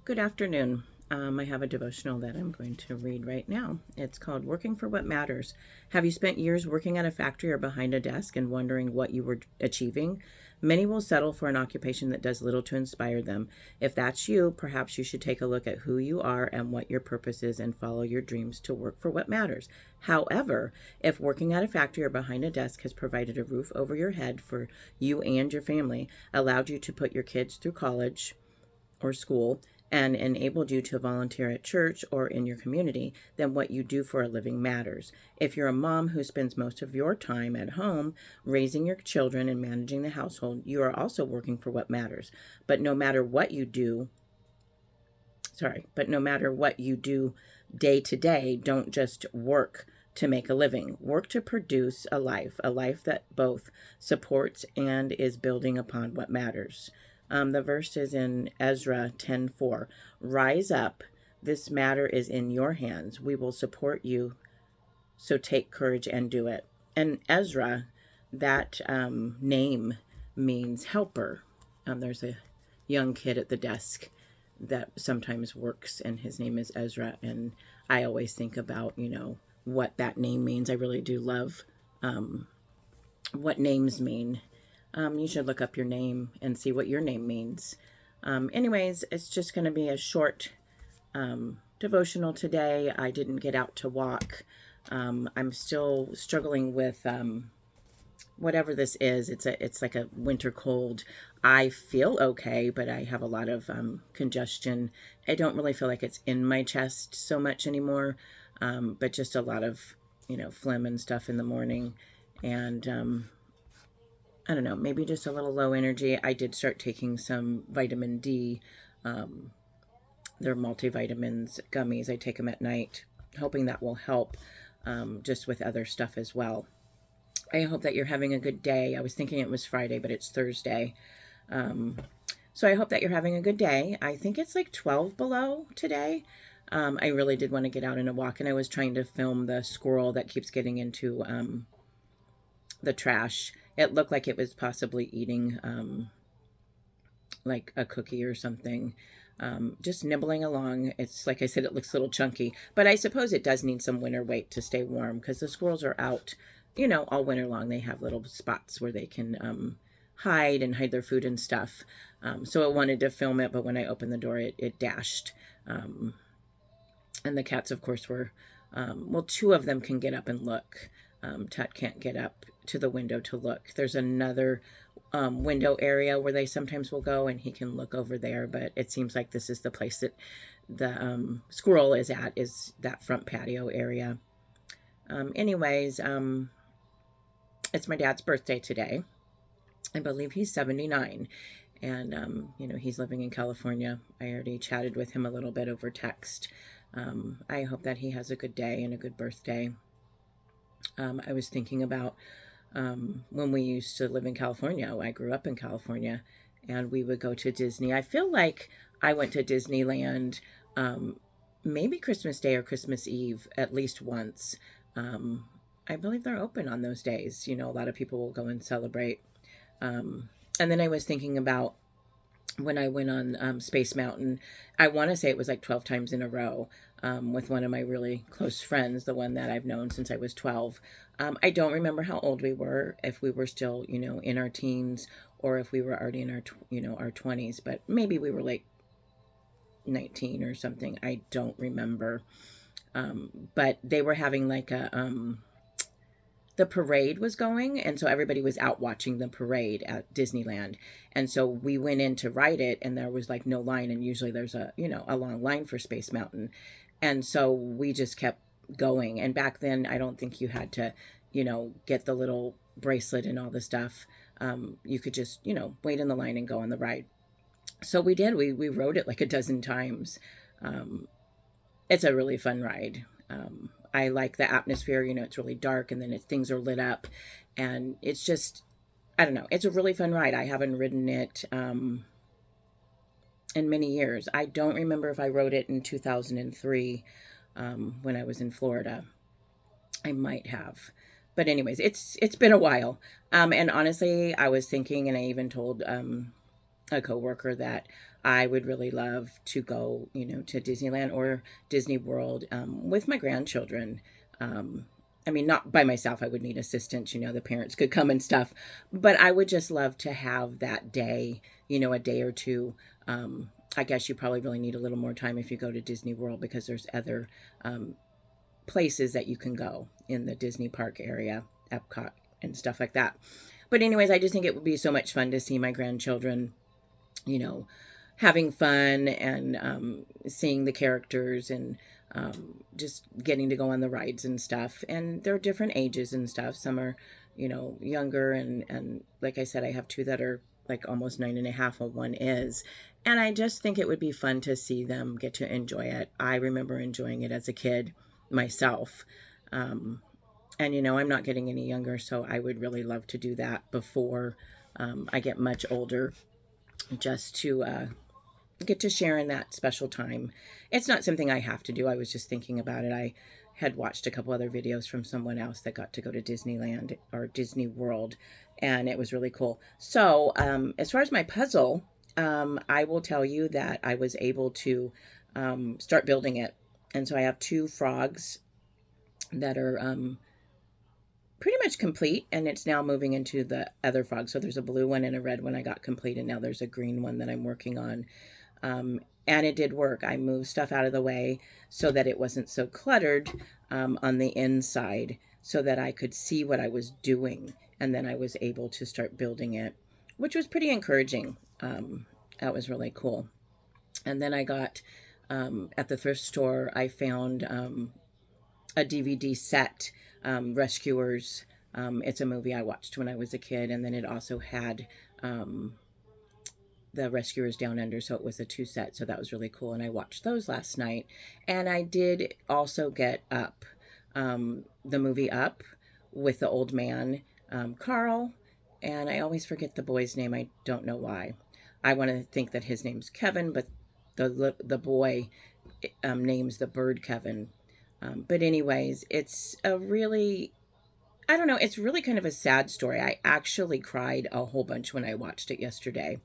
Good afternoon. I have a devotional that I'm going to read right now. It's called Working for What Matters. Have you spent years working at a factory or behind a desk and wondering what you were achieving? Many will settle for an occupation that does little to inspire them. If that's you, perhaps you should take a look at who you are and what your purpose is and follow your dreams to work for what matters. However, if working at a factory or behind a desk has provided a roof over your head for you and your family, allowed you to put your kids through college, or school, and enabled you to volunteer at church or in your community, then what you do for a living matters. If you're a mom who spends most of your time at home raising your children and managing the household, you are also working for what matters. But no matter what you do, but no matter what you do day to day, don't just work to make a living. Work to produce a life that both supports and is building upon what matters. The verse is in Ezra 10:4. Rise up, this matter is in your hands. We will support you, so take courage and do it. And Ezra, that name means helper. There's a young kid at the desk that sometimes works, and his name is Ezra. And I always think about, what that name means. I really do love what names mean. You should look up your name and see what your name means. Anyways, it's just going to be a short devotional today. I didn't get out to walk. I'm still struggling with whatever this is. It's like a winter cold. I feel okay, but I have a lot of congestion. I don't really feel like it's in my chest so much anymore, but just a lot of phlegm and stuff in the morning, and I don't know, maybe just a little low energy. I did start taking some vitamin D. They're multivitamins gummies. I take them at night, hoping that will help, just with other stuff as well. I hope that you're having a good day. I was thinking it was Friday, but it's Thursday. So I hope that you're having a good day. I think it's like 12 below today. I really did want to get out on a walk, and I was trying to film the squirrel that keeps getting into the trash. It looked like it was possibly eating like a cookie or something. Just nibbling along. It's like I said, it looks a little chunky, but I suppose it does need some winter weight to stay warm because the squirrels are out, all winter long. They have little spots where they can hide and hide their food and stuff. So I wanted to film it, but when I opened the door, it dashed. And the cats, of course, were, well, two of them can get up and look. Tut can't get up to the window to look. There's another window area where they sometimes will go, and he can look over there, but it seems like this is the place that the squirrel is at, is that front patio area. Anyways, it's my dad's birthday today. I believe he's 79, and he's living in California. I already chatted with him a little bit over text. I hope that he has a good day and a good birthday. I was thinking about when we used to live in California. I grew up in California, and we would go to Disney. I feel like I went to Disneyland maybe Christmas Day or Christmas Eve at least once. I believe they're open on those days. A lot of people will go and celebrate. And then I was thinking about when I went on Space Mountain. I want to say it was like 12 times in a row, with one of my really close friends, the one that I've known since I was 12. I don't remember how old we were, if we were still, in our teens, or if we were already in our, our 20s, but maybe we were like 19 or something. I don't remember. But they were having like the parade was going, and so everybody was out watching the parade at Disneyland. And so we went in to ride it, and there was like no line, and usually there's a long line for Space Mountain. And so we just kept going. And back then I don't think you had to get the little bracelet and all the stuff. You could just wait in the line and go on the ride. So we did. We rode it like a dozen times. It's a really fun ride. I like the atmosphere. It's really dark, and then things are lit up, and it's just, I don't know. It's a really fun ride. I haven't ridden it in many years. I don't remember if I rode it in 2003 when I was in Florida. I might have. But anyways, it's been a while. And honestly, I was thinking, and I even told a coworker that I would really love to go, to Disneyland or Disney World with my grandchildren. I mean, not by myself. I would need assistance. The parents could come and stuff, but I would just love to have that day, a day or two. I guess you probably really need a little more time if you go to Disney World because there's other places that you can go in the Disney park area, Epcot and stuff like that. But anyways, I just think it would be so much fun to see my grandchildren, you know, having fun and seeing the characters and just getting to go on the rides and stuff. And they're different ages and stuff. Some are, younger. And like I said, I have two that are like almost 9.5, while one is. And I just think it would be fun to see them get to enjoy it. I remember enjoying it as a kid myself. And, I'm not getting any younger, so I would really love to do that before I get much older, just to get to share in that special time. It's not something I have to do. I was just thinking about it. I had watched a couple other videos from someone else that got to go to Disneyland or Disney World, and it was really cool. So as far as my puzzle, I will tell you that I was able to start building it. And so I have two frogs that are pretty much complete, and it's now moving into the other frog. So there's a blue one and a red one I got complete, and now there's a green one that I'm working on. And it did work. I moved stuff out of the way so that it wasn't so cluttered on the inside, so that I could see what I was doing, and then I was able to start building it, which was pretty encouraging. That was really cool. And then I got at the thrift store, I found a DVD set, Rescuers. It's a movie I watched when I was a kid, and then it also had the Rescuers Down Under, so it was a two set, so that was really cool, and I watched those last night. And I did also get Up, the movie Up, with the old man, Carl, and I always forget the boy's name. I don't know why. I want to think that his name's Kevin, but the boy names the bird Kevin. But anyways, it's a really, I don't know, it's really kind of a sad story. I actually cried a whole bunch when I watched it yesterday.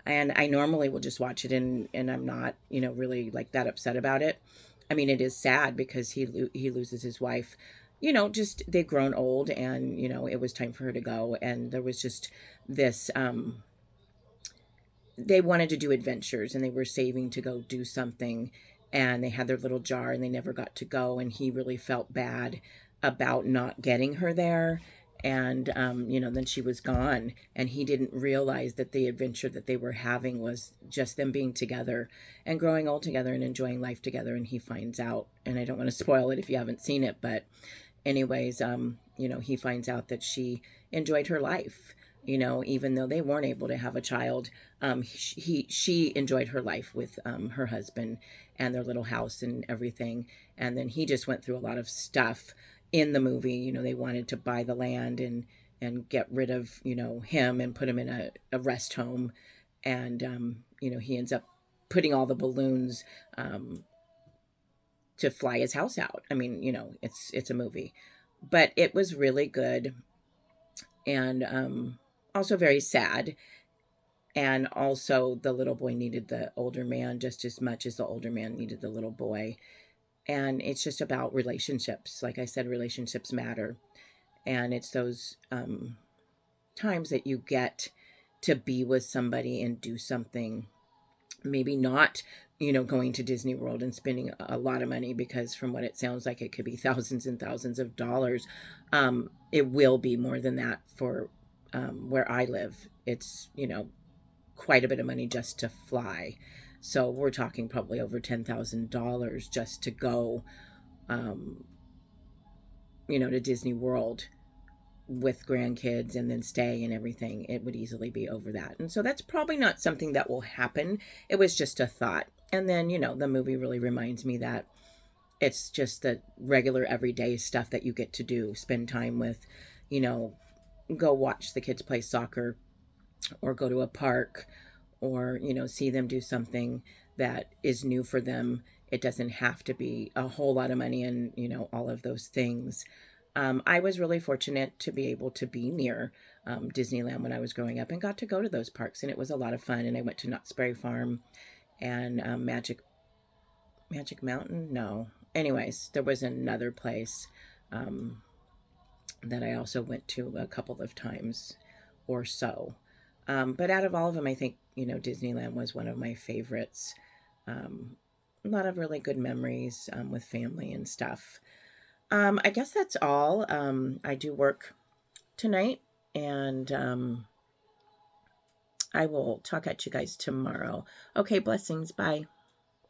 And I normally will just watch it and I'm not, really like that upset about it. I mean, it is sad because he loses his wife. Just they've grown old, and it was time for her to go, and there was just this they wanted to do adventures, and they were saving to go do something, and they had their little jar and they never got to go, and he really felt bad about not getting her there. And then she was gone, and he didn't realize that the adventure that they were having was just them being together and growing old together and enjoying life together. And he finds out, and I don't want to spoil it if you haven't seen it, but anyways, he finds out that she enjoyed her life, even though they weren't able to have a child. She enjoyed her life with her husband and their little house and everything. And then he just went through a lot of stuff in the movie. They wanted to buy the land and get rid of, him and put him in a rest home. And, he ends up putting all the balloons to fly his house out. I mean, it's a movie, but it was really good, and also very sad. And also the little boy needed the older man just as much as the older man needed the little boy. And it's just about relationships. Like I said, relationships matter. And it's those times that you get to be with somebody and do something. Maybe not, going to Disney World and spending a lot of money, because from what it sounds like, it could be thousands and thousands of dollars. It will be more than that for where I live. It's, quite a bit of money just to fly. So we're talking probably over $10,000 just to go, to Disney World with grandkids and then stay and everything. It would easily be over that. And so that's probably not something that will happen. It was just a thought. And then, the movie really reminds me that it's just the regular everyday stuff that you get to do, spend time with, go watch the kids play soccer, or go to a park, or see them do something that is new for them. It doesn't have to be a whole lot of money and all of those things. I was really fortunate to be able to be near Disneyland when I was growing up and got to go to those parks, and it was a lot of fun. And I went to Knott's Berry Farm and Magic Mountain. No, anyways, there was another place um, that I also went to a couple of times or so. But out of all of them, I think, Disneyland was one of my favorites. A lot of really good memories with family and stuff. I guess that's all. I do work tonight, and I will talk at you guys tomorrow. Okay, blessings. Bye.